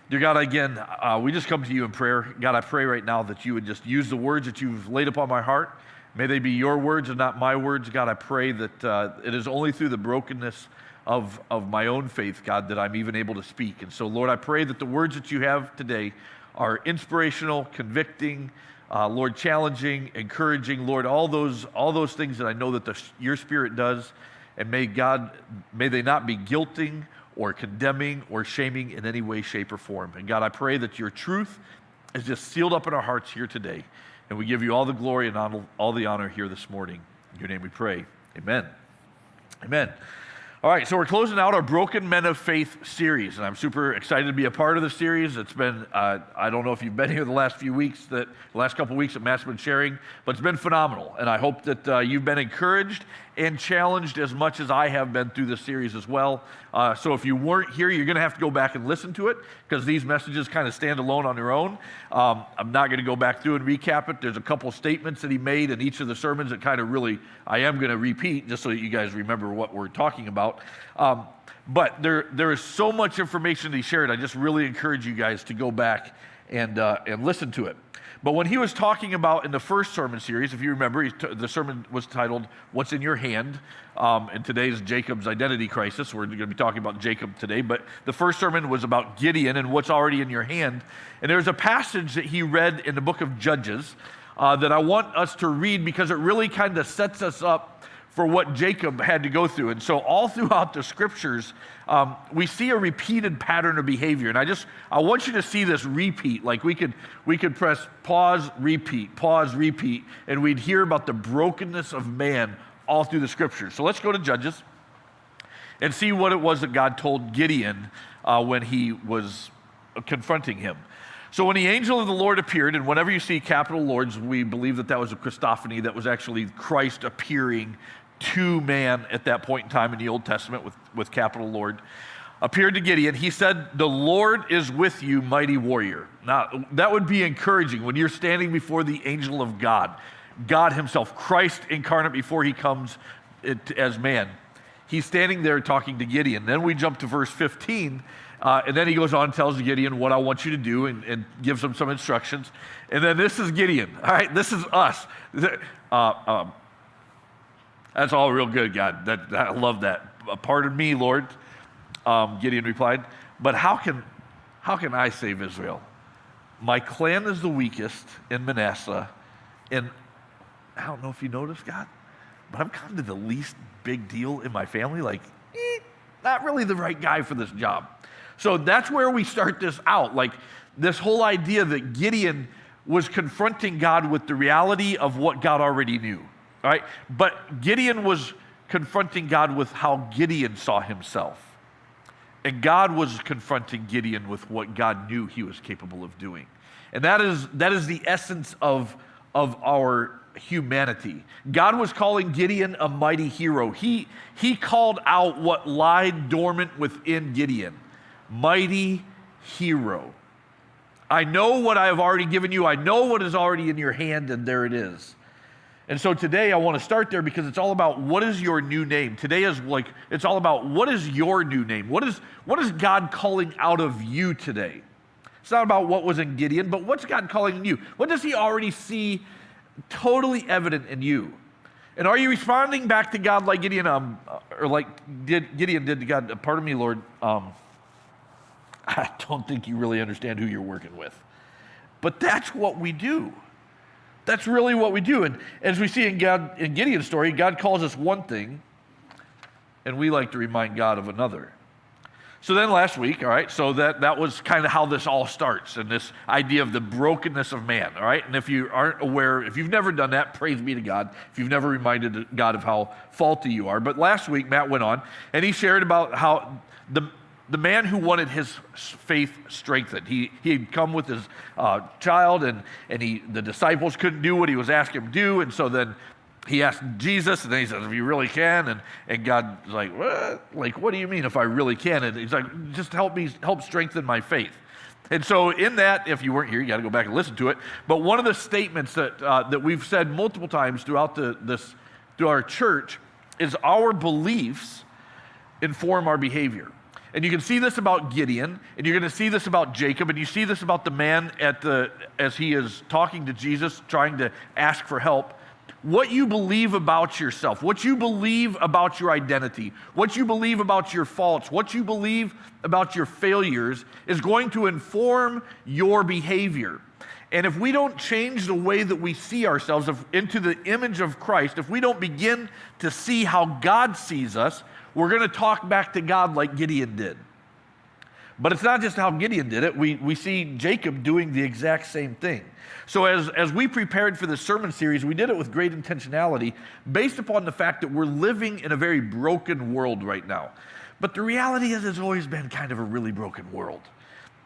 Dear God, again, we just come to you in prayer. God, I pray right now that you would just use the words that you've laid upon my heart. May they be your words and not my words. God, I pray that it is only through the brokenness of my own faith, God, that I'm even able to speak. And so, Lord, I pray that the words that you have today are inspirational, convicting, Lord, challenging, encouraging, Lord, all those things that I know that your Spirit does. And may they not be guilting or condemning or shaming in any way, shape, or form. And God, I pray that your truth is just sealed up in our hearts here today. And we give you all the glory and all the honor here this morning. In your name we pray. Amen. Amen. All right, so we're closing out our Broken Men of Faith series, and I'm super excited to be a part of the series. It's been, I don't know if you've been here the last couple of weeks that Matt's been sharing, but it's been phenomenal, and I hope that you've been encouraged and challenged as much as I have been through this series as well. So if you weren't here, you're going to have to go back and listen to it, because these messages kind of stand alone on their own. I'm not going to go back through and recap it. There's a couple statements that he made in each of the sermons that kind of really, I am going to repeat just so that you guys remember what we're talking about. But there is so much information that he shared. I just really encourage you guys to go back and listen to it. But when he was talking about in the first sermon series, if you remember, the sermon was titled, What's in Your Hand? And today's Jacob's identity crisis. We're going to be talking about Jacob today. But the first sermon was about Gideon and what's already in your hand. And there's a passage that he read in the book of Judges that I want us to read because it really kind of sets us up for what Jacob had to go through. And so all throughout the scriptures, we see a repeated pattern of behavior. And I want you to see this repeat. Like we could press pause, repeat, and we'd hear about the brokenness of man all through the scriptures. So let's go to Judges and see what it was that God told Gideon when he was confronting him. So when the angel of the Lord appeared, and whenever you see capital Lords, we believe that was a Christophany, that was actually Christ appearing to man at that point in time in the Old Testament with capital Lord, appeared to Gideon. He said, "The Lord is with you, mighty warrior." Now, that would be encouraging when you're standing before the angel of God, God himself, Christ incarnate before he comes as man. He's standing there talking to Gideon. Then we jump to verse 15, and then he goes on and tells Gideon what I want you to do and gives him some instructions. And then this is Gideon. All right, this is us. That's all real good, God. I love that. Pardon me, Lord, Gideon replied. But how can I save Israel? My clan is the weakest in Manasseh, and I don't know if you noticed, God, but I'm kind of the least big deal in my family. Like, not really the right guy for this job. So that's where we start this out. Like this whole idea that Gideon was confronting God with the reality of what God already knew. All right? But Gideon was confronting God with how Gideon saw himself. And God was confronting Gideon with what God knew he was capable of doing. And that is the essence of our humanity. God was calling Gideon a mighty hero. He called out what lied dormant within Gideon. Mighty hero. I know what I have already given you. I know what is already in your hand, and there it is. And so today I want to start there because it's all about what is your new name. Today is it's all about what is your new name. What is God calling out of you today? It's not about what was in Gideon, but what's God calling in you? What does he already see totally evident in you? And are you responding back to God like Gideon, or like Gideon did to God? Pardon me, Lord, I don't think you really understand who you're working with. But that's what we do. That's really what we do. And as we see in Gideon's story, God calls us one thing, and we like to remind God of another. So then last week, all right, so that was kind of how this all starts, and this idea of the brokenness of man, all right? And if you aren't aware, if you've never done that, praise be to God, if you've never reminded God of how faulty you are. But last week, Matt went on, and he shared about how the man who wanted his faith strengthened. He had come with his child, and the disciples couldn't do what he was asking them to do, and so then he asked Jesus, and then he says, if you really can, and God's like, what? Like, what do you mean if I really can? And he's like, just help strengthen my faith. And so in that, if you weren't here, you got to go back and listen to it. But one of the statements that we've said multiple times throughout through our church is our beliefs inform our behavior. And you can see this about Gideon, and you're going to see this about Jacob, and you see this about the man as he is talking to Jesus, trying to ask for help. What you believe about yourself, what you believe about your identity, what you believe about your faults, what you believe about your failures is going to inform your behavior. And if we don't change the way that we see ourselves into the image of Christ, if we don't begin to see how God sees us, we're going to talk back to God like Gideon did. But it's not just how Gideon did it. We see Jacob doing the exact same thing. So as we prepared for this sermon series, we did it with great intentionality based upon the fact that we're living in a very broken world right now. But the reality is it's always been kind of a really broken world.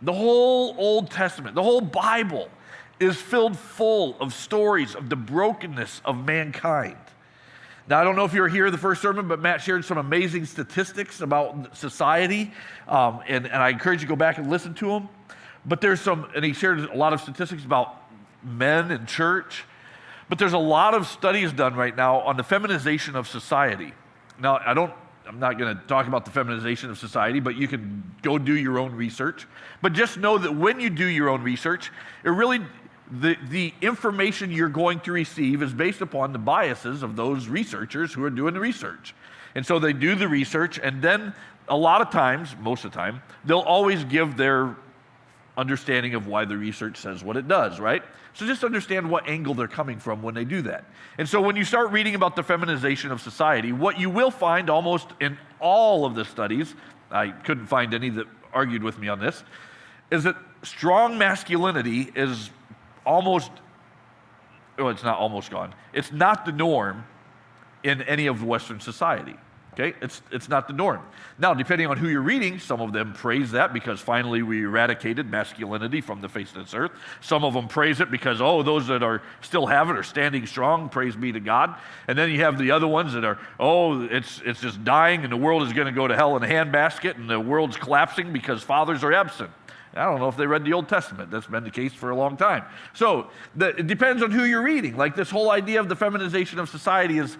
The whole Old Testament, the whole Bible is filled full of stories of the brokenness of mankind. Now, I don't know if you were here the first sermon, but Matt shared some amazing statistics about society, and I encourage you to go back and listen to them. But and he shared a lot of statistics about men in church, but there's a lot of studies done right now on the feminization of society. Now, I'm not going to talk about the feminization of society, but you can go do your own research. But just know that when you do your own research, the information you're going to receive is based upon the biases of those researchers who are doing the research. And so they do the research, and then a lot of times, most of the time, they'll always give their understanding of why the research says what it does, right? So just understand what angle they're coming from when they do that. And so when you start reading about the feminization of society, what you will find almost in all of the studies, I couldn't find any that argued with me on this, is that strong masculinity is it's not almost gone. It's not the norm in any of Western society. Okay? It's not the norm. Now, depending on who you're reading, some of them praise that because finally we eradicated masculinity from the face of this earth. Some of them praise it because, those that still have it are standing strong, praise be to God. And then you have the other ones that are, it's just dying and the world is going to go to hell in a handbasket and the world's collapsing because fathers are absent. I don't know if they read the Old Testament. That's been the case for a long time. So it depends on who you're reading. Like this whole idea of the feminization of society is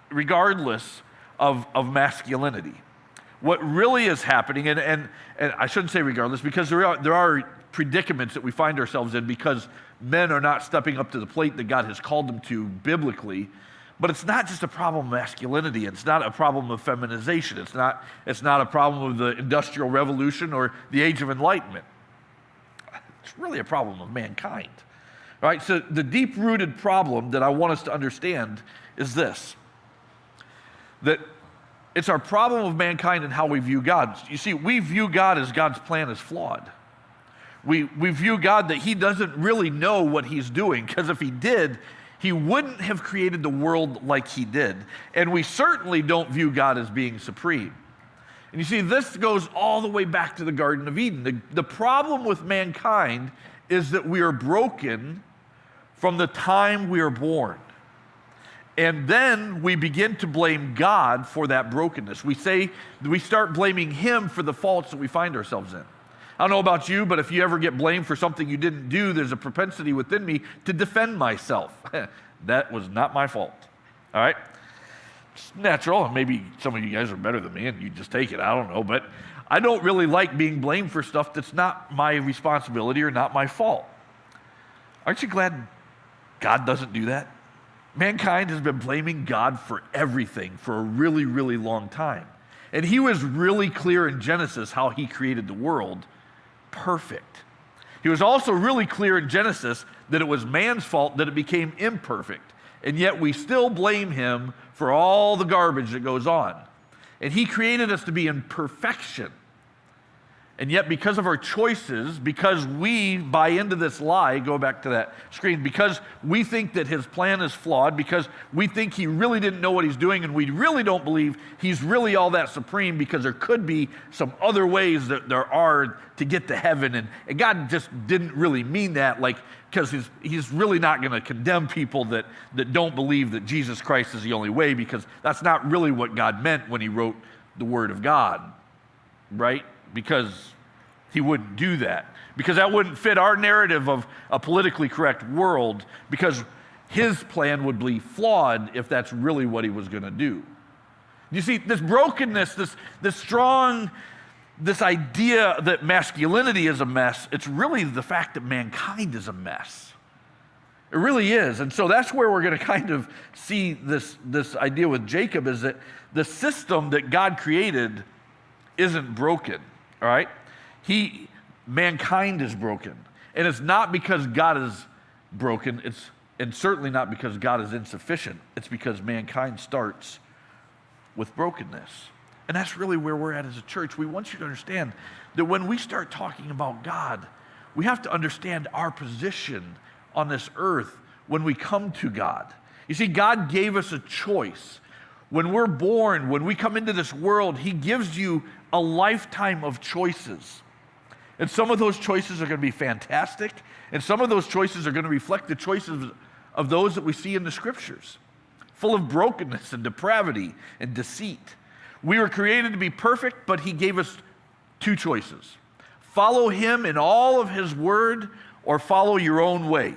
regardless of masculinity. What really is happening, and I shouldn't say regardless, because there are predicaments that we find ourselves in because men are not stepping up to the plate that God has called them to biblically. But it's not just a problem of masculinity. It's not a problem of feminization. It's not a problem of the Industrial Revolution or the Age of Enlightenment. It's really a problem of mankind. All right, so the deep-rooted problem that I want us to understand is this, that it's our problem of mankind and how we view God. You see, we view God as God's plan is flawed. We view God that he doesn't really know what he's doing, because if he did, he wouldn't have created the world like he did. And we certainly don't view God as being supreme. And you see, this goes all the way back to the Garden of Eden. The problem with mankind is that we are broken from the time we are born. And then we begin to blame God for that brokenness. We start blaming him for the faults that we find ourselves in. I don't know about you, but if you ever get blamed for something you didn't do, there's a propensity within me to defend myself. That was not my fault. All right? It's natural, and maybe some of you guys are better than me and you just take it. I don't know, but I don't really like being blamed for stuff that's not my responsibility or not my fault. Aren't you glad God doesn't do that? Mankind has been blaming God for everything for a really, really long time. And he was really clear in Genesis how he created the world. Perfect. He was also really clear in Genesis that it was man's fault that it became imperfect. And yet we still blame him for all the garbage that goes on. And he created us to be in perfection. And yet because of our choices, because we buy into this lie, go back to that screen, because we think that his plan is flawed, because we think he really didn't know what he's doing, and we really don't believe he's really all that supreme, because there could be some other ways that there are to get to heaven, and God just didn't really mean that, because he's really not going to condemn people that don't believe that Jesus Christ is the only way, because that's not really what God meant when he wrote the Word of God, right? Because he wouldn't do that. Because that wouldn't fit our narrative of a politically correct world, because his plan would be flawed if that's really what he was going to do. You see, this brokenness, this strong, this idea that masculinity is a mess, it's really the fact that mankind is a mess. It really is. And so that's where we're going to kind of see this idea with Jacob, is that the system that God created isn't broken, all right? Mankind is broken. And it's not because God is broken, and certainly not because God is insufficient. It's because mankind starts with brokenness. And that's really where we're at as a church. We want you to understand that when we start talking about God, we have to understand our position on this earth when we come to God. You see, God gave us a choice. When we're born, when we come into this world, He gives you a lifetime of choices. And some of those choices are going to be fantastic, and some of those choices are going to reflect the choices of those that we see in the Scriptures, full of brokenness and depravity and deceit. We were created to be perfect, but He gave us two choices. Follow Him in all of His word, or follow your own way.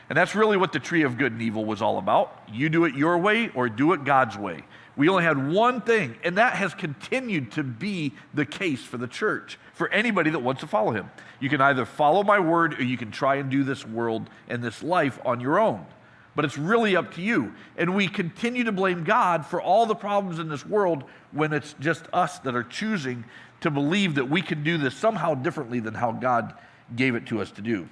And that's really what the tree of good and evil was all about. You do it your way or do it God's way. We only had one thing, and that has continued to be the case for the church, for anybody that wants to follow Him. You can either follow my word, or you can try and do this world and this life on your own. But it's really up to you. And we continue to blame God for all the problems in this world when it's just us that are choosing to believe that we can do this somehow differently than how God gave it to us to do.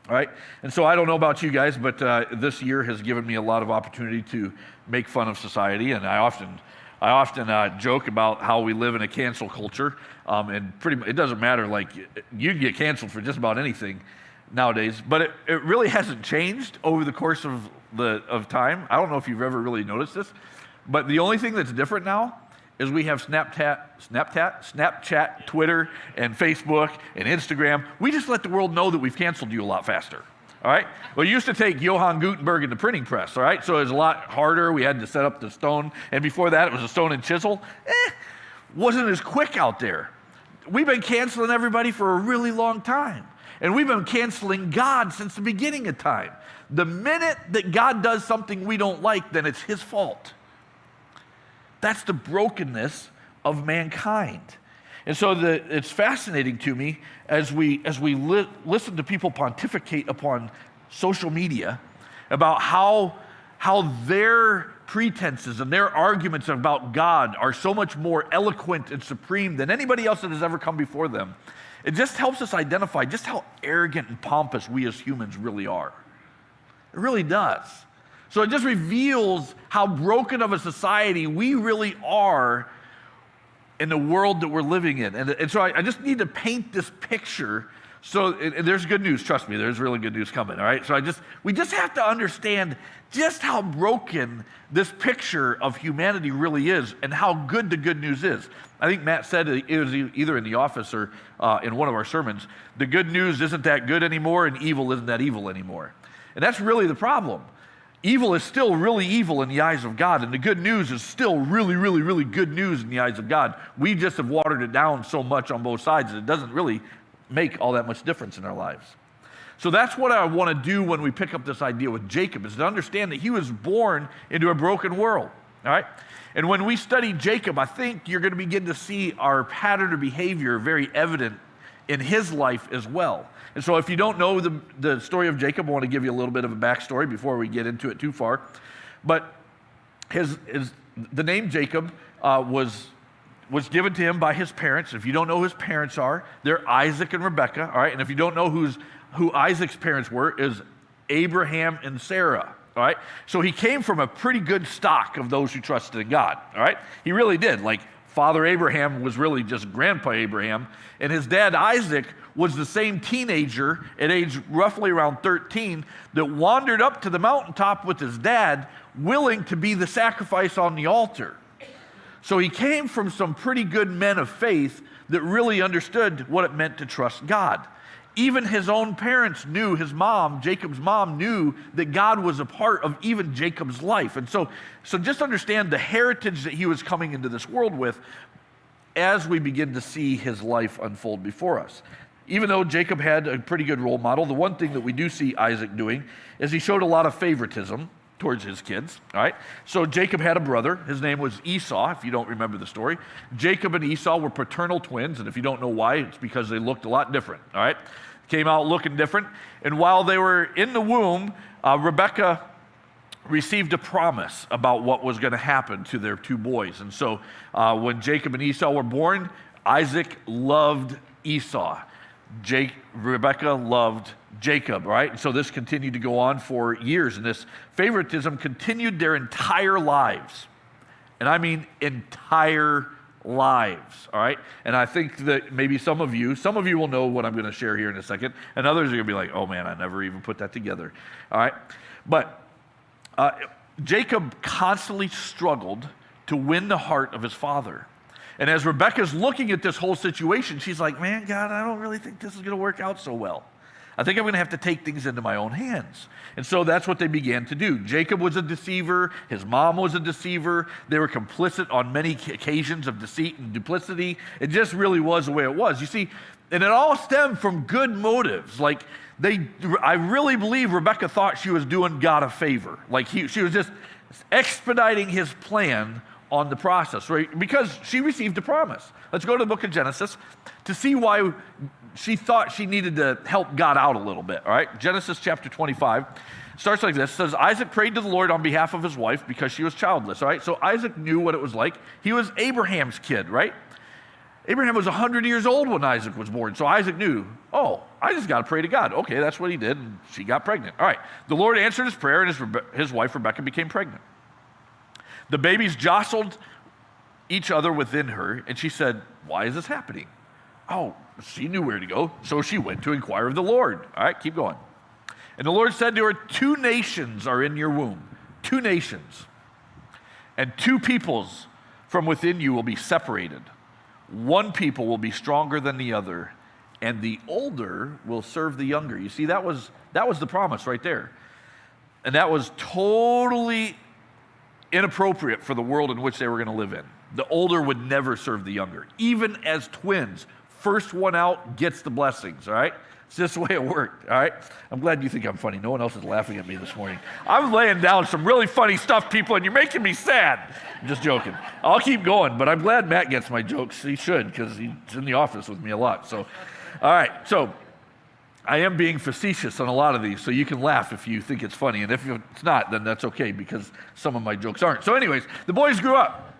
All right? And so I don't know about you guys, but this year has given me a lot of opportunity to make fun of society, and I often joke about how we live in a cancel culture, and it doesn't matter, like, you can get canceled for just about anything nowadays, but it really hasn't changed over the course of time. I don't know if you've ever really noticed this, but the only thing that's different now is we have Snapchat, Twitter, and Facebook, and Instagram. We just let the world know that we've canceled you a lot faster, all right? Well, it used to take Johann Gutenberg and the printing press, all right? So it was a lot harder. We had to set up the stone, and before that, it was a stone and chisel. Wasn't as quick out there. We've been canceling everybody for a really long time, and we've been canceling God since the beginning of time. The minute that God does something we don't like, then it's His fault. That's the brokenness of mankind. And so it's fascinating to me as we listen to people pontificate upon social media about how their pretenses and their arguments about God are so much more eloquent and supreme than anybody else that has ever come before them. It just helps us identify just how arrogant and pompous we as humans really are. It really does. So it just reveals how broken of a society we really are in the world that we're living in. And so I just need to paint this picture. So and there's good news, trust me, there's really good news coming, all right? So we just have to understand just how broken this picture of humanity really is and how good the good news is. I think Matt said it was either in the office or in one of our sermons, the good news isn't that good anymore and evil isn't that evil anymore. And that's really the problem. Evil is still really evil in the eyes of God, and the good news is still really, really, really good news in the eyes of God. We just have watered it down so much on both sides that it doesn't really make all that much difference in our lives. So that's what I want to do when we pick up this idea with Jacob, is to understand that he was born into a broken world, all right? And when we study Jacob, I think you're going to begin to see our pattern of behavior very evident in his life as well. And so if you don't know the story of Jacob, I want to give you a little bit of a backstory before we get into it too far. But the name Jacob was given to him by his parents. If you don't know who his parents are, they're Isaac and Rebekah, all right? And if you don't know who Isaac's parents were, is Abraham and Sarah, all right? So he came from a pretty good stock of those who trusted in God, all right? He really did. Like, Father Abraham was really just Grandpa Abraham, and his dad Isaac was the same teenager at age roughly around 13 that wandered up to the mountaintop with his dad, willing to be the sacrifice on the altar. So he came from some pretty good men of faith that really understood what it meant to trust God. Even his own parents knew, Jacob's mom knew that God was a part of even Jacob's life. And so just understand the heritage that he was coming into this world with as we begin to see his life unfold before us. Even though Jacob had a pretty good role model, the one thing that we do see Isaac doing is he showed a lot of favoritism towards his kids, all right? So Jacob had a brother. His name was Esau, if you don't remember the story. Jacob and Esau were fraternal twins, and if you don't know why, it's because they looked a lot different, all right? Came out looking different. And while they were in the womb, Rebekah received a promise about what was going to happen to their two boys. And so when Jacob and Esau were born, Isaac loved Esau. Rebekah loved Jacob, right? So this continued to go on for years, and this favoritism continued their entire lives. And I mean entire lives, all right? And I think that maybe some of you will know what I'm going to share here in a second, and others are going to be like, oh man, I never even put that together, all right? But Jacob constantly struggled to win the heart of his father. And as Rebekah's looking at this whole situation, she's like, man, God, I don't really think this is going to work out so well. I think I'm going to have to take things into my own hands. And so that's what they began to do. Jacob was a deceiver. His mom was a deceiver. They were complicit on many occasions of deceit and duplicity. It just really was the way it was. You see, and it all stemmed from good motives. Like, I really believe Rebekah thought she was doing God a favor. Like, she was just expediting his plan on the process, right? Because she received a promise. Let's go to the book of Genesis to see why she thought she needed to help God out a little bit, all right? Genesis chapter 25 starts like this. It says, Isaac prayed to the Lord on behalf of his wife because she was childless, all right? So Isaac knew what it was like. He was Abraham's kid, right? Abraham was 100 years old when Isaac was born. So Isaac knew, oh, I just got to pray to God. Okay, that's what he did, and she got pregnant. All right, the Lord answered his prayer, and his wife Rebekah became pregnant. The babies jostled each other within her, and she said, why is this happening? Oh, she knew where to go, so she went to inquire of the Lord. All right, keep going. And the Lord said to her, 2 nations are in your womb, 2 nations, and 2 peoples from within you will be separated. One people will be stronger than the other, and the older will serve the younger. You see, that was the promise right there. And that was totally inappropriate for the world in which they were going to live in. The older would never serve the younger. Even as twins, first one out gets the blessings, all right? It's just the way it worked, all right? I'm glad you think I'm funny. No one else is laughing at me this morning. I'm laying down some really funny stuff, people, and you're making me sad. I'm just joking. I'll keep going, but I'm glad Matt gets my jokes. He should, because he's in the office with me a lot. So, all right, so I am being facetious on a lot of these, so you can laugh if you think it's funny. And if it's not, then that's okay, because some of my jokes aren't. So anyways, the boys grew up.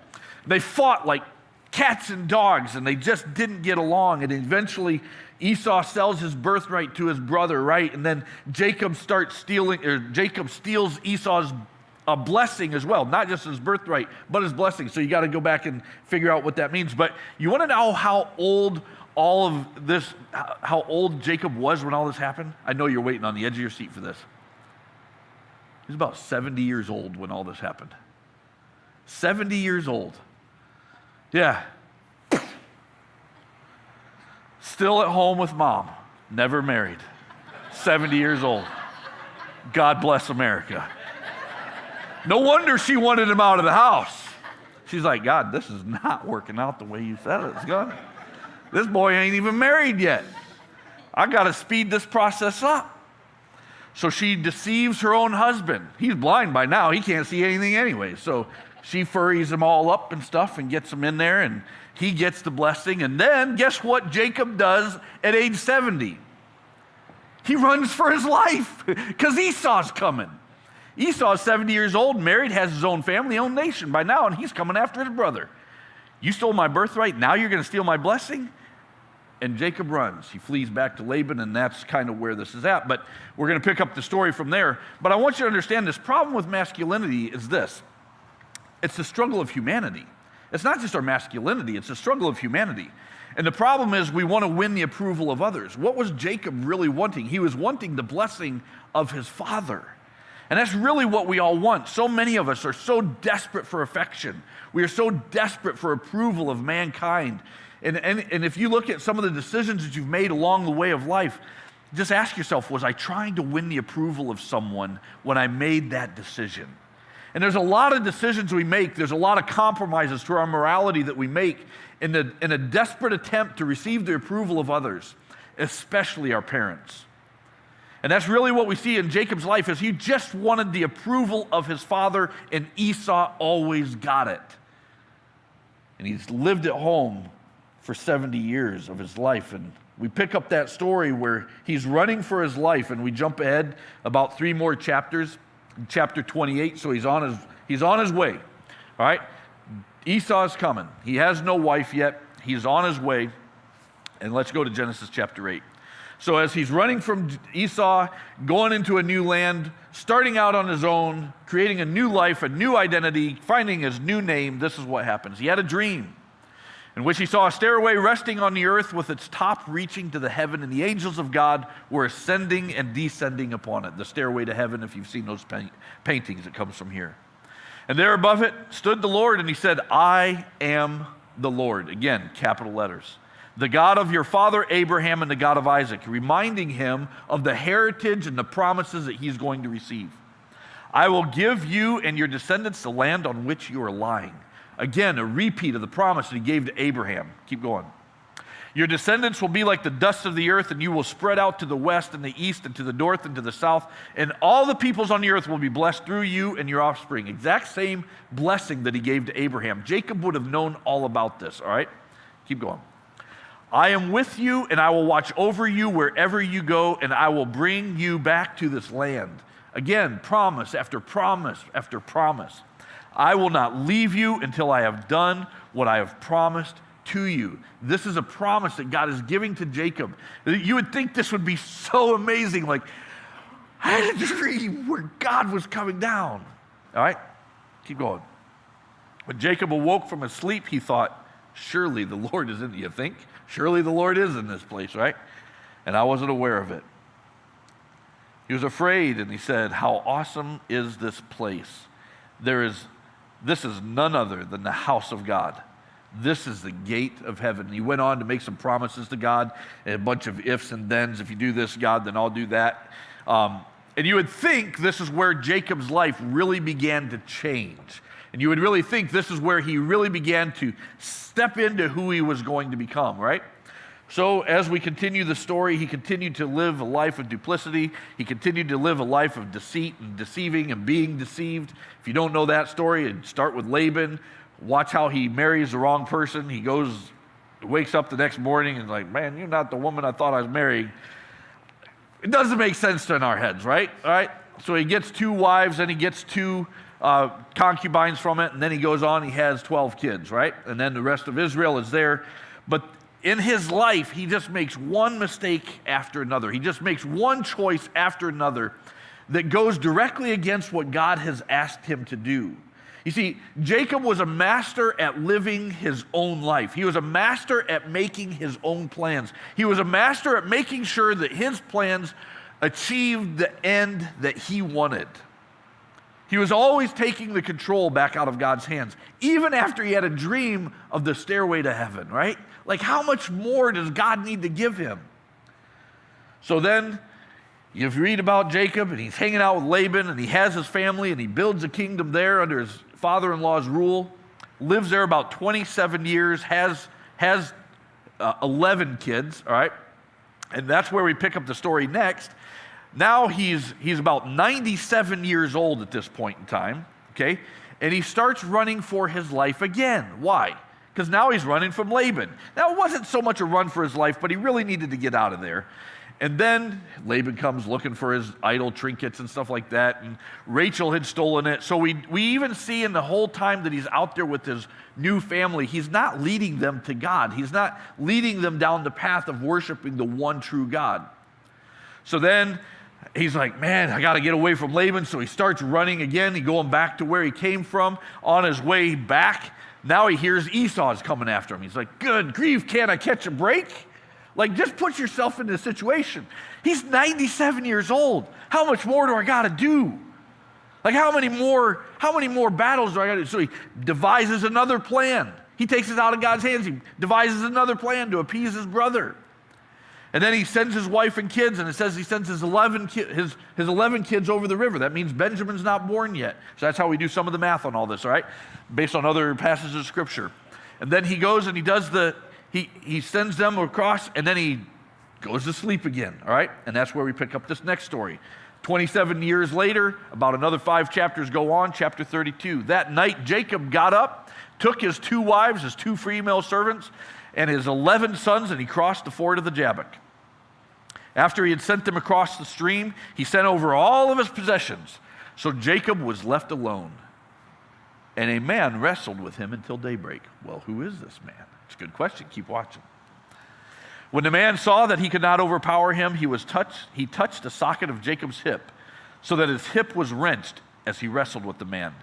They fought like cats and dogs, and they just didn't get along. And eventually, Esau sells his birthright to his brother, right? And then Jacob steals Esau's blessing as well, not just his birthright, but his blessing. So you got to go back and figure out what that means. But you want to know how old Jacob was when all this happened? I know you're waiting on the edge of your seat for this. He was about 70 years old when all this happened. 70 years old. Yeah. Still at home with mom, never married. 70 years old. God bless America. No wonder she wanted him out of the house. She's like, God, this is not working out the way you said it's going. This boy ain't even married yet. I got to speed this process up. So she deceives her own husband. He's blind by now. He can't see anything anyway. So she furries him all up and stuff and gets him in there, and he gets the blessing. And then guess what Jacob does at age 70? He runs for his life because Esau's coming. Esau's 70 years old, married, has his own family, own nation by now, and he's coming after his brother. You stole my birthright, now you're going to steal my blessing? And Jacob runs. He flees back to Laban, and that's kind of where this is at. But we're going to pick up the story from there. But I want you to understand this problem with masculinity is this. It's the struggle of humanity. It's not just our masculinity, it's the struggle of humanity. And the problem is we want to win the approval of others. What was Jacob really wanting? He was wanting the blessing of his father. And that's really what we all want. So many of us are so desperate for affection. We are so desperate for approval of mankind. And if you look at some of the decisions that you've made along the way of life, just ask yourself, was I trying to win the approval of someone when I made that decision? And there's a lot of decisions we make, there's a lot of compromises to our morality that we make in a desperate attempt to receive the approval of others, especially our parents. And that's really what we see in Jacob's life, is he just wanted the approval of his father, and Esau always got it. And he's lived at home for 70 years of his life. And we pick up that story where he's running for his life, and we jump ahead about 3 more chapters, chapter 28, so he's on his way. All right? Esau's coming. He has no wife yet. He's on his way. And let's go to Genesis chapter 8. So as he's running from Esau, going into a new land, starting out on his own, creating a new life, a new identity, finding his new name, this is what happens. He had a dream in which he saw a stairway resting on the earth with its top reaching to the heaven, and the angels of God were ascending and descending upon it. The stairway to heaven, if you've seen those paintings, it comes from here. And there above it stood the Lord, and he said, I am the Lord. Again, capital letters. The God of your father Abraham and the God of Isaac, reminding him of the heritage and the promises that he's going to receive. I will give you and your descendants the land on which you are lying. Again, a repeat of the promise that he gave to Abraham. Keep going. Your descendants will be like the dust of the earth, and you will spread out to the west and the east and to the north and to the south, and all the peoples on the earth will be blessed through you and your offspring. Exact same blessing that he gave to Abraham. Jacob would have known all about this, all right? Keep going. I am with you, and I will watch over you wherever you go, and I will bring you back to this land. Again, promise after promise after promise. I will not leave you until I have done what I have promised to you. This is a promise that God is giving to Jacob. You would think this would be so amazing. Like, I had a dream where God was coming down. All right? Keep going. When Jacob awoke from his sleep, he thought, surely the Lord is in it. You think? Surely the Lord is in this place, right? And I wasn't aware of it. He was afraid, and he said, how awesome is this place? This is none other than the house of God. This is the gate of heaven. He went on to make some promises to God, and a bunch of ifs and thens. If you do this, God, then I'll do that. And you would think this is where Jacob's life really began to change. And you would really think this is where he really began to step into who he was going to become, right? So as we continue the story, he continued to live a life of duplicity. He continued to live a life of deceit and deceiving and being deceived. If you don't know that story, start with Laban. Watch how he marries the wrong person. He wakes up the next morning and is like, man, you're not the woman I thought I was marrying. It doesn't make sense in our heads, right? All right. So he gets 2 wives, and he gets 2 concubines from it, and then he goes on, he has 12 kids, right? And then the rest of Israel is there. But in his life, he just makes one mistake after another. He just makes one choice after another that goes directly against what God has asked him to do. You see, Jacob was a master at living his own life. He was a master at making his own plans. He was a master at making sure that his plans achieved the end that he wanted. He was always taking the control back out of God's hands, even after he had a dream of the stairway to heaven, right? Like, how much more does God need to give him? So then, you read about Jacob, and he's hanging out with Laban, and he has his family, and he builds a kingdom there under his father-in-law's rule, lives there about 27 years, has 11 kids, all right? And that's where we pick up the story next. Now he's about 97 years old at this point in time, okay? And he starts running for his life again. Why? Because now he's running from Laban. Now, it wasn't so much a run for his life, but he really needed to get out of there. And then Laban comes looking for his idol trinkets and stuff like that, and Rachel had stolen it. So we even see in the whole time that he's out there with his new family, he's not leading them to God. He's not leading them down the path of worshiping the one true God. So then he's like, man, I got to get away from Laban. So he starts running again. He's going back to where he came from. On his way back, now he hears Esau's coming after him. He's like, good grief, can't I catch a break? Like, just put yourself in this situation. He's 97 years old. How much more do I got to do? Like, how many more battles do I got to do? So he devises another plan. He takes it out of God's hands. He devises another plan to appease his brother. And then he sends his wife and kids, and it says he sends his 11 kids over the river. That means Benjamin's not born yet. So that's how we do some of the math on all this, all right? Based on other passages of Scripture. And then he goes and he does he sends them across, and then he goes to sleep again, all right? And that's where we pick up this next story. 27 years later, about another 5 chapters go on, chapter 32. That night, Jacob got up, took his 2 wives, his 2 female servants, and his 11 sons, and he crossed the ford of the Jabbok. After he had sent them across the stream, he sent over all of his possessions. So Jacob was left alone, and a man wrestled with him until daybreak. Well, who is this man? It's a good question. Keep watching. When the man saw that he could not overpower him, he touched the socket of Jacob's hip, so that his hip was wrenched as he wrestled with the man.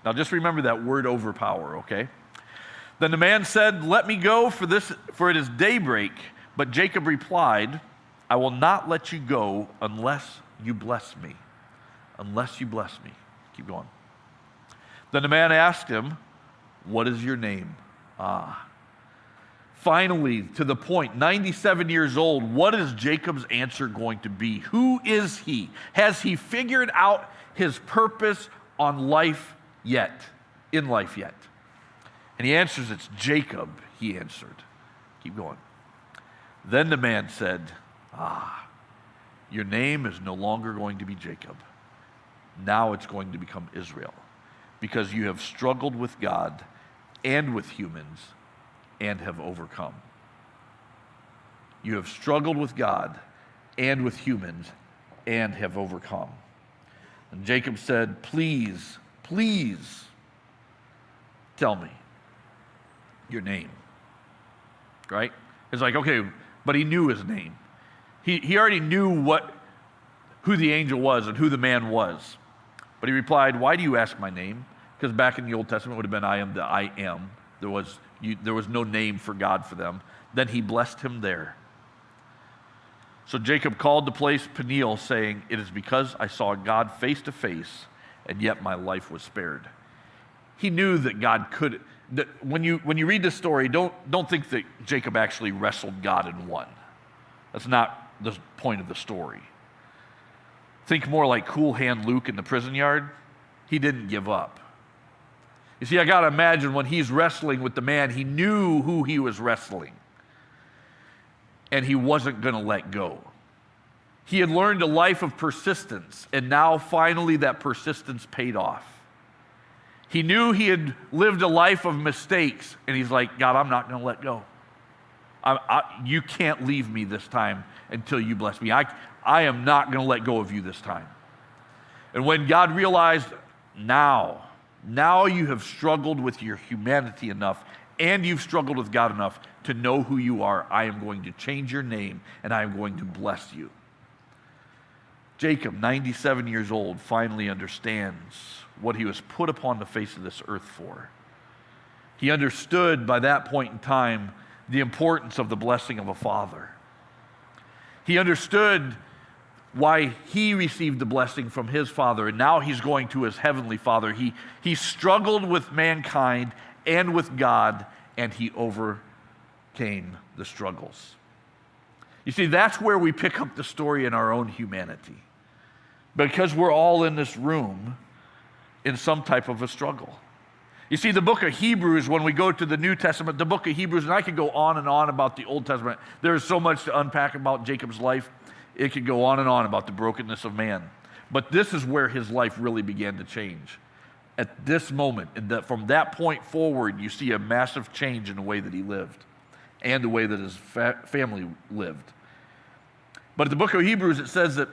Now just remember that word overpower, okay? Then the man said, "Let me go, for it is daybreak." But Jacob replied, "I will not let you go unless you bless me." Unless you bless me. Keep going. Then the man asked him, "What is your name?" Finally, to the point, 97 years old, what is Jacob's answer going to be? Who is he? Has he figured out his purpose in life yet? And he answers, "It's Jacob," he answered. Keep going. Then the man said, "Your name is no longer going to be Jacob. Now it's going to become Israel, because you have struggled with God and with humans and have overcome." You have struggled with God and with humans and have overcome. And Jacob said, please tell me your name. Right? It's like, okay, but he knew his name. He already knew who the angel was and who the man was. But he replied, "Why do you ask my name?" Because back in the Old Testament it would have been, "I am the I am." There was no name for God for them. Then he blessed him there. So Jacob called the place Peniel, saying, "It is because I saw God face to face, and yet my life was spared." He knew that God could. That when you read this story, don't think that Jacob actually wrestled God and won. That's not the point of the story. Think more like Cool Hand Luke in the prison yard. He didn't give up. You see, I got to imagine when he's wrestling with the man, he knew who he was wrestling, and he wasn't going to let go. He had learned a life of persistence, and now finally that persistence paid off. He knew he had lived a life of mistakes, and he's like, "God, I'm not going to let go. You can't leave me this time until you bless me. I am not going to let go of you this time." And when God realized, now you have struggled with your humanity enough, and you've struggled with God enough to know who you are, I am going to change your name, and I am going to bless you. Jacob, 97 years old, finally understands what he was put upon the face of this earth for. He understood by that point in time the importance of the blessing of a father. He understood why he received the blessing from his father, and now he's going to his heavenly Father. He struggled with mankind and with God, and he overcame the struggles. You see, that's where we pick up the story in our own humanity, because we're all in this room in some type of a struggle. You see, the book of Hebrews, when we go to the New Testament, the book of Hebrews, and I could go on and on about the Old Testament. There's so much to unpack about Jacob's life. It could go on and on about the brokenness of man. But this is where his life really began to change. At this moment, and from that point forward, you see a massive change in the way that he lived and the way that his family lived. But in the book of Hebrews, it says that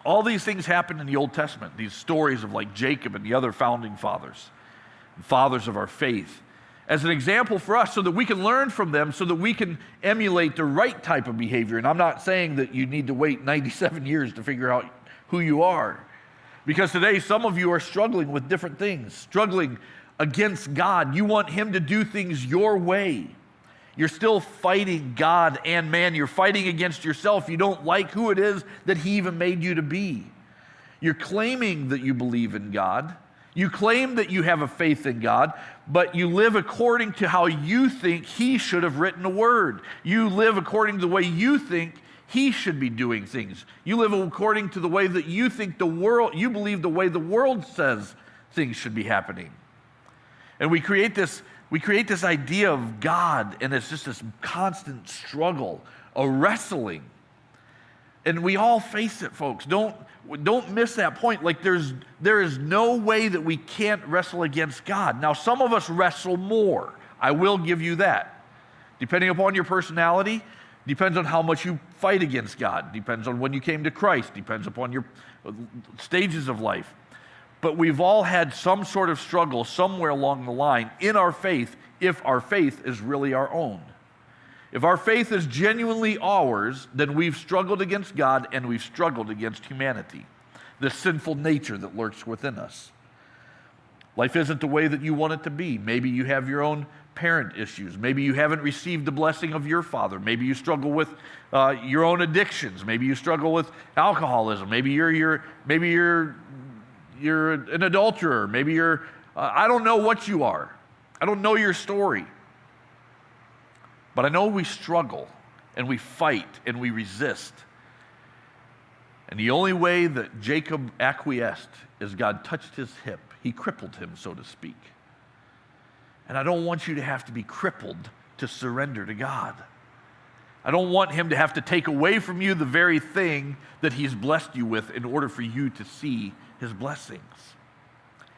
all these things happened in the Old Testament, these stories of like Jacob and the other founding fathers of our faith, as an example for us so that we can learn from them, so that we can emulate the right type of behavior. And I'm not saying that you need to wait 97 years to figure out who you are, because today some of you are struggling with different things, struggling against God. You want him to do things your way. You're still fighting God and man. You're fighting against yourself. You don't like who it is that he even made you to be. You're claiming that you believe in God. You claim that you have a faith in God, but you live according to how you think he should have written a word. You live according to the way you think he should be doing things. You live according to the way that you think you believe the way the world says things should be happening. And we create this idea of God, and it's just this constant struggle a wrestling. And we all face it, folks. Don't miss that point. Like there is no way that we can't wrestle against God. Now, some of us wrestle more. I will give you that. Depending upon your personality, depends on how much you fight against God. Depends on when you came to Christ. Depends upon your stages of life. But we've all had some sort of struggle somewhere along the line in our faith, if our faith is really our own. If our faith is genuinely ours, then we've struggled against God and we've struggled against humanity, the sinful nature that lurks within us. Life isn't the way that you want it to be. Maybe you have your own parent issues. Maybe you haven't received the blessing of your father. Maybe you struggle with your own addictions. Maybe you struggle with alcoholism. Maybe you're an adulterer. Maybe you're I don't know what you are. I don't know your story. But I know we struggle, and we fight, and we resist. And the only way that Jacob acquiesced is God touched his hip. He crippled him, so to speak. And I don't want you to have to be crippled to surrender to God. I don't want him to have to take away from you the very thing that he's blessed you with in order for you to see his blessings.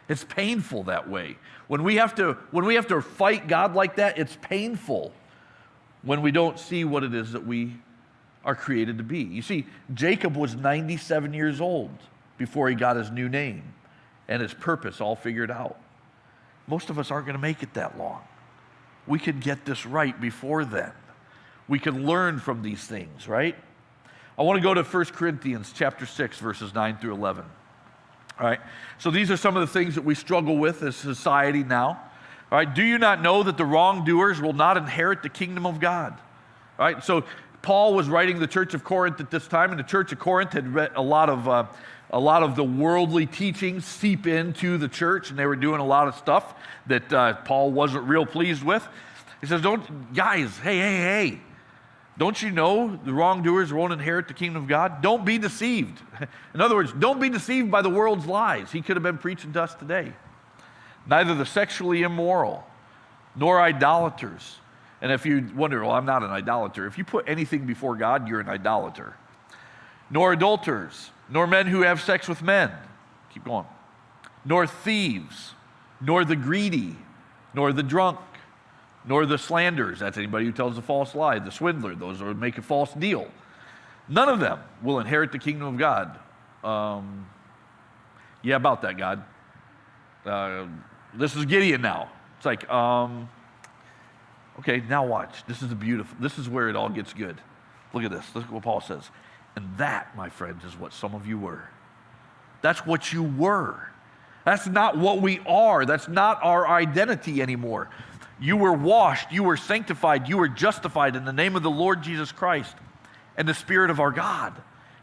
It's painful that way. When we have to fight God like that, it's painful. When we don't see what it is that we are created to be. You see, Jacob was 97 years old before he got his new name and his purpose all figured out. Most of us aren't going to make it that long. We can get this right before then. We can learn from these things, right? I want to go to 1 Corinthians chapter 6, verses 9 through 11. All right, so these are some of the things that we struggle with as society now. All right, do you not know that the wrongdoers will not inherit the kingdom of God? All right, so Paul was writing the church of Corinth at this time, and the church of Corinth had read a lot of the worldly teachings seep into the church, and they were doing a lot of stuff that Paul wasn't real pleased with. He says, hey, don't you know the wrongdoers won't inherit the kingdom of God? Don't be deceived. In other words, don't be deceived by the world's lies. He could have been preaching to us today. Neither the sexually immoral, nor idolaters. And if you wonder, well, I'm not an idolater. If you put anything before God, you're an idolater. Nor adulterers, nor men who have sex with men. Keep going. Nor thieves, nor the greedy, nor the drunk, nor the slanderers. That's anybody who tells a false lie. The swindler, those who make a false deal. None of them will inherit the kingdom of God. Yeah, about that, God. This is Gideon now. It's like, okay, now watch. This is where it all gets good. Look at this. Look at what Paul says. And that, my friends, is what some of you were. That's what you were. That's not what we are. That's not our identity anymore. You were washed, you were sanctified, you were justified in the name of the Lord Jesus Christ and the Spirit of our God.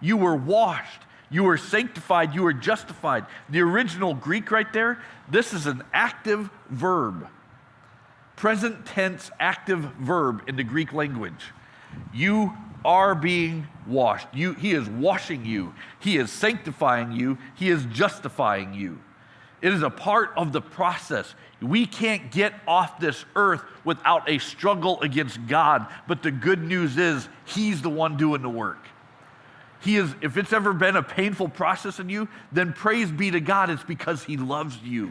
You were washed. You were sanctified, you were justified. The original Greek right there, this is an active verb. Present tense active verb in the Greek language. You are being washed. He is washing you. He is sanctifying you. He is justifying you. It is a part of the process. We can't get off this earth without a struggle against God, but the good news is He's the one doing the work. If it's ever been a painful process in you, then praise be to God, it's because He loves you.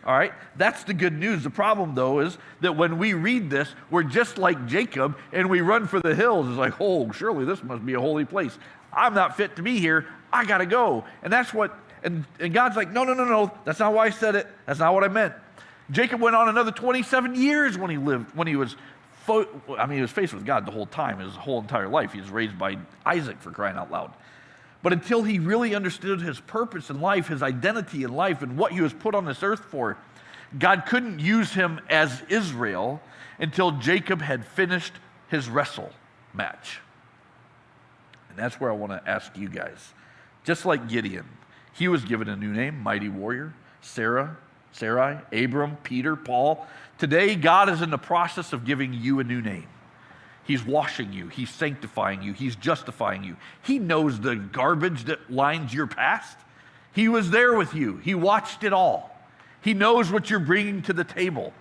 All right? That's the good news. The problem, though, is that when we read this, we're just like Jacob, and we run for the hills. It's like, oh, surely this must be a holy place. I'm not fit to be here. I got to go. And that's what, and God's like, no. That's not why I said it. That's not what I meant. Jacob went on another 27 years when he was faced with God the whole time, his whole entire life. He was raised by Isaac, for crying out loud. But until he really understood his purpose in life, his identity in life, and what he was put on this earth for, God couldn't use him as Israel until Jacob had finished his wrestle match. And that's where I want to ask you guys. Just like Gideon, he was given a new name, mighty warrior, Sarai, Abram, Peter, Paul. Today, God is in the process of giving you a new name. He's washing you. He's sanctifying you. He's justifying you. He knows the garbage that lines your past. He was there with you. He watched it all. He knows what you're bringing to the table.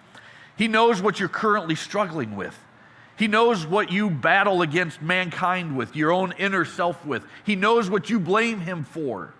He knows what you're currently struggling with. He knows what you battle against mankind with, your own inner self with. He knows what you blame him for.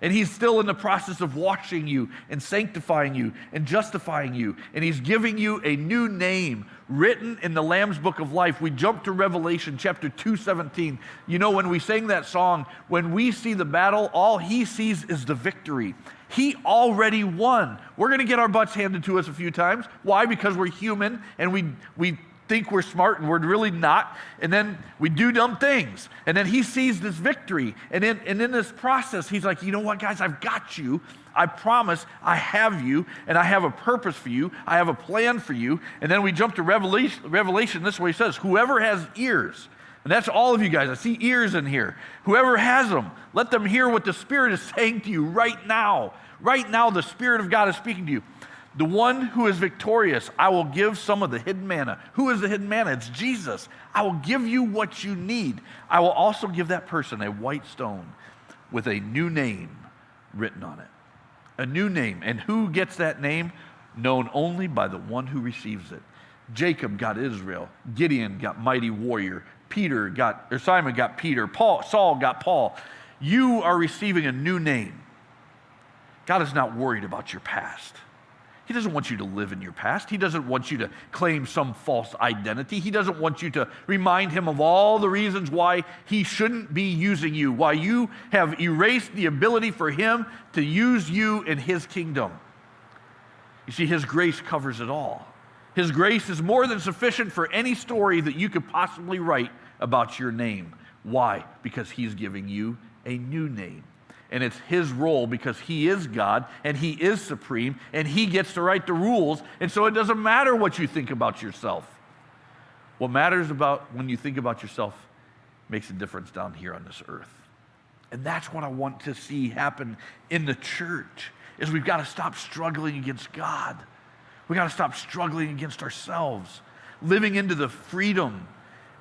And he's still in the process of washing you and sanctifying you and justifying you. And he's giving you a new name written in the Lamb's Book of Life. We jump to Revelation chapter 2:17. You know, when we sang that song, when we see the battle, all he sees is the victory. He already won. We're going to get our butts handed to us a few times. Why? Because we're human and we think we're smart and we're really not, and then we do dumb things, and then he sees this victory, and in this process he's like, you know what, guys, I've got you. I promise I have you, and I have a purpose for you. I have a plan for you. And then we jump to Revelation. This is what he says: whoever has ears, and that's all of you guys. I see ears in here. Whoever has them, let them hear what the Spirit is saying to you right now. Right now the Spirit of God is speaking to you. The one who is victorious, I will give some of the hidden manna. Who is the hidden manna? It's Jesus. I will give you what you need. I will also give that person a white stone with a new name written on it. A new name. And who gets that name? Known only by the one who receives it. Jacob got Israel. Gideon got mighty warrior. Simon got Peter. Saul got Paul. You are receiving a new name. God is not worried about your past. He doesn't want you to live in your past. He doesn't want you to claim some false identity. He doesn't want you to remind him of all the reasons why he shouldn't be using you, why you have erased the ability for him to use you in his kingdom. You see, his grace covers it all. His grace is more than sufficient for any story that you could possibly write about your name. Why? Because he's giving you a new name. And it's his role because he is God and he is supreme and he gets to write the rules. And so it doesn't matter what you think about yourself. What matters about when you think about yourself makes a difference down here on this earth. And that's what I want to see happen in the church, is we've got to stop struggling against God. We've got to stop struggling against ourselves, living into the freedom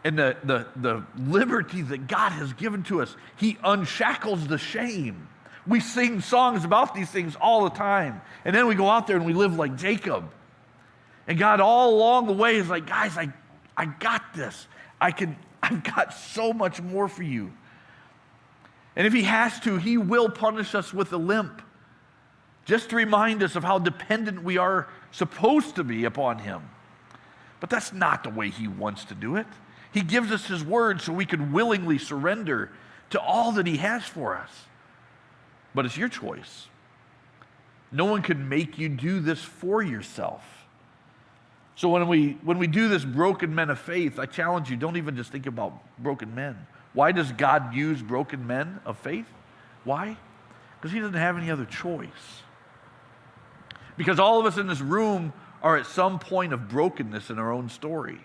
and the liberty that God has given to us. He unshackles the shame. We sing songs about these things all the time. And then we go out there and we live like Jacob. And God all along the way is like, guys, I got this. I've got so much more for you. And if he has to, he will punish us with a limp, just to remind us of how dependent we are supposed to be upon him. But that's not the way he wants to do it. He gives us his word so we can willingly surrender to all that he has for us. But it's your choice. No one can make you do this for yourself. So when we do this broken men of faith, I challenge you, don't even just think about broken men. Why does God use broken men of faith? Why? Because he doesn't have any other choice. Because all of us in this room are at some point of brokenness in our own story.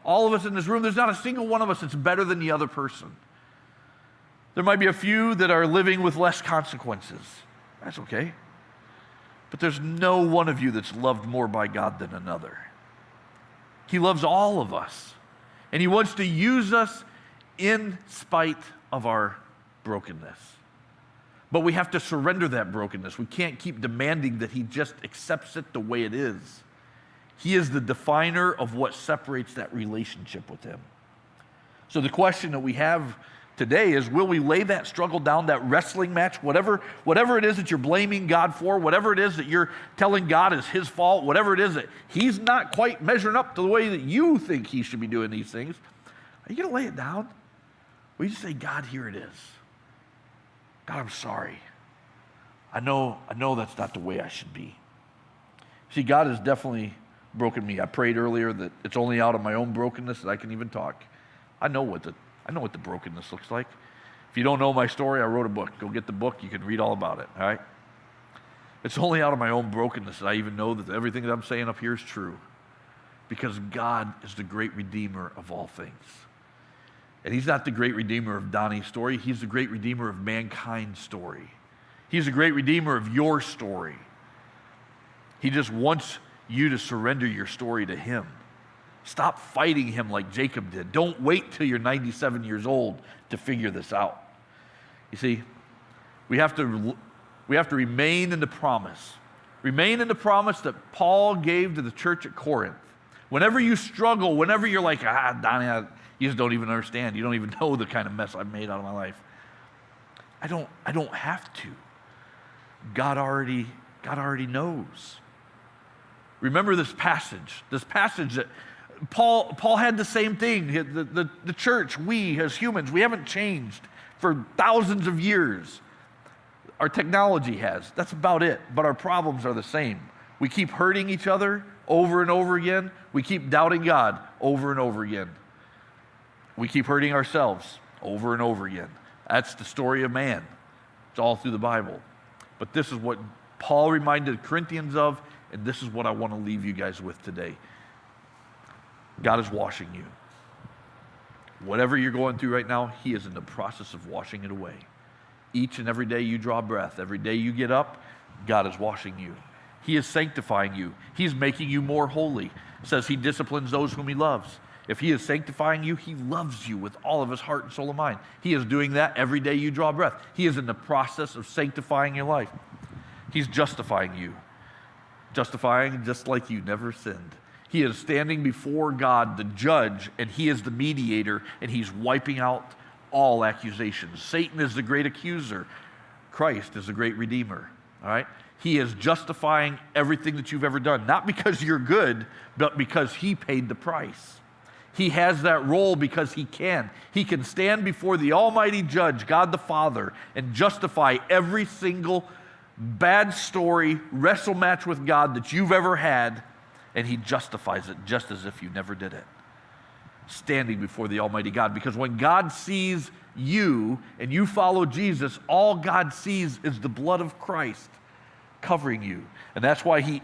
All of us in this room, there's not a single one of us that's better than the other person. There might be a few that are living with less consequences. That's okay. But there's no one of you that's loved more by God than another. He loves all of us. And he wants to use us in spite of our brokenness. But we have to surrender that brokenness. We can't keep demanding that he just accepts it the way it is. He is the definer of what separates that relationship with him. So the question that we have today is, will we lay that struggle down, that wrestling match, whatever it is that you're blaming God for, whatever it is that you're telling God is his fault, whatever it is that he's not quite measuring up to the way that you think he should be doing these things, are you going to lay it down? Will you just say, God, here it is. God, I'm sorry. I know that's not the way I should be. See, God has definitely broken me. I prayed earlier that it's only out of my own brokenness that I can even talk. I know what the brokenness looks like. If you don't know my story, I wrote a book. Go get the book. You can read all about it, all right? It's only out of my own brokenness that I even know that everything that I'm saying up here is true, because God is the great redeemer of all things. And he's not the great redeemer of Donnie's story. He's the great redeemer of mankind's story. He's the great redeemer of your story. He just wants you to surrender your story to him. Stop fighting him like Jacob did. Don't wait till you're 97 years old to figure this out. You see, we have to remain in the promise. Remain in the promise that Paul gave to the church at Corinth. Whenever you struggle, whenever you're like, Donnie, you just don't even understand. You don't even know the kind of mess I've made out of my life. I don't have to. God already knows. Remember this passage that Paul had the same thing. The church, we as humans, we haven't changed for thousands of years. Our technology has. That's about it. But our problems are the same. We keep hurting each other over and over again. We keep doubting God over and over again. We keep hurting ourselves over and over again. That's the story of man. It's all through the Bible. But this is what Paul reminded Corinthians of, and this is what I want to leave you guys with today. God is washing you. Whatever you're going through right now, He is in the process of washing it away. Each and every day you draw breath, every day you get up, God is washing you. He is sanctifying you. He's making you more holy. It says He disciplines those whom He loves. If He is sanctifying you, He loves you with all of His heart and soul and mind. He is doing that every day you draw breath. He is in the process of sanctifying your life. He's justifying you. Justifying just like you never sinned. He is standing before God, the judge, and He is the mediator, and He's wiping out all accusations. Satan is the great accuser. Christ is the great redeemer. All right? He is justifying everything that you've ever done, not because you're good, but because He paid the price. He has that role because He can. He can stand before the almighty judge, God the Father, and justify every single bad story, wrestle match with God that you've ever had, and He justifies it just as if you never did it. Standing before the almighty God. Because when God sees you and you follow Jesus, all God sees is the blood of Christ covering you. And that's why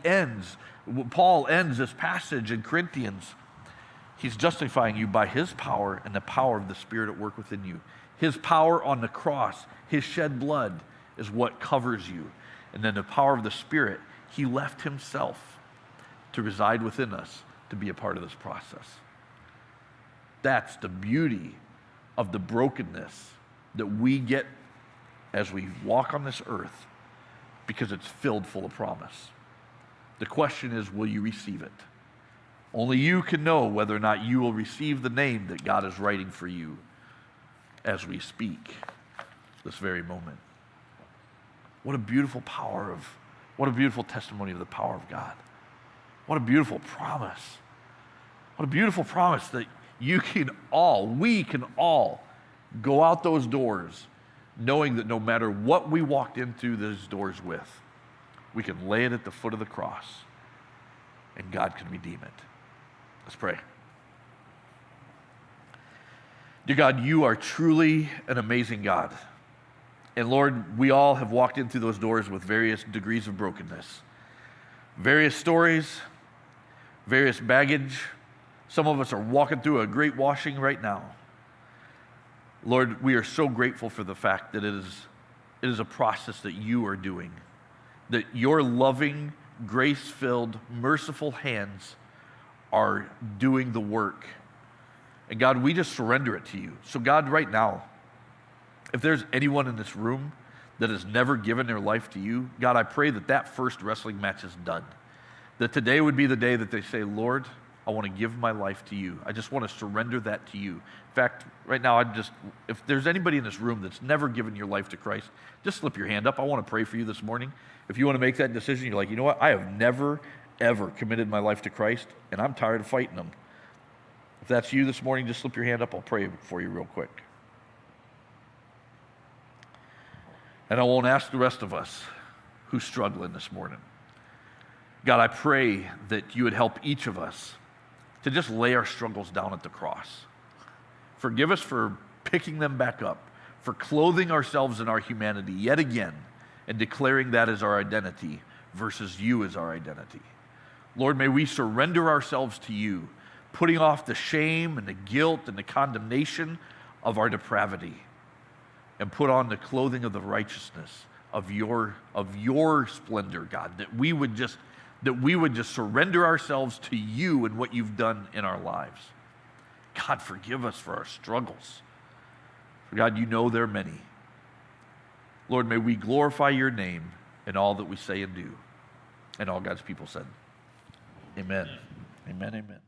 Paul ends this passage in Corinthians. He's justifying you by His power and the power of the Spirit at work within you. His power on the cross, His shed blood is what covers you. And then the power of the Spirit, He left Himself to reside within us to be a part of this process. That's the beauty of the brokenness that we get as we walk on this earth, because it's filled full of promise. The question is, will you receive it? Only you can know whether or not you will receive the name that God is writing for you as we speak this very moment. What a beautiful what a beautiful testimony of the power of God. What a beautiful promise. What a beautiful promise that we can all go out those doors knowing that no matter what we walked into those doors with, we can lay it at the foot of the cross and God can redeem it. Let's pray. Dear God, You are truly an amazing God. And Lord, we all have walked in through those doors with various degrees of brokenness, various stories, various baggage. Some of us are walking through a great washing right now. Lord, we are so grateful for the fact that it is a process that You are doing, that Your loving, grace-filled, merciful hands are doing the work. And God, we just surrender it to You. So God, right now, if there's anyone in this room that has never given their life to You, God, I pray that first wrestling match is done. That today would be the day that they say, Lord, I want to give my life to You. I just want to surrender that to You. In fact, right now, if there's anybody in this room that's never given your life to Christ, just slip your hand up. I want to pray for you this morning. If you want to make that decision, you're like, you know what? I have never, ever committed my life to Christ, and I'm tired of fighting them. If that's you this morning, just slip your hand up. I'll pray for you real quick. And I won't ask the rest of us who's struggling this morning. God, I pray that You would help each of us to just lay our struggles down at the cross. Forgive us for picking them back up, for clothing ourselves in our humanity yet again and declaring that as our identity versus You as our identity. Lord, may we surrender ourselves to You, putting off the shame and the guilt and the condemnation of our depravity, and put on the clothing of the righteousness of your splendor, God, that we would just surrender ourselves to You and what You've done in our lives. God, forgive us for our struggles. God, You know there are many. Lord, may we glorify Your name in all that we say and do. And all God's people said, amen. Amen, amen.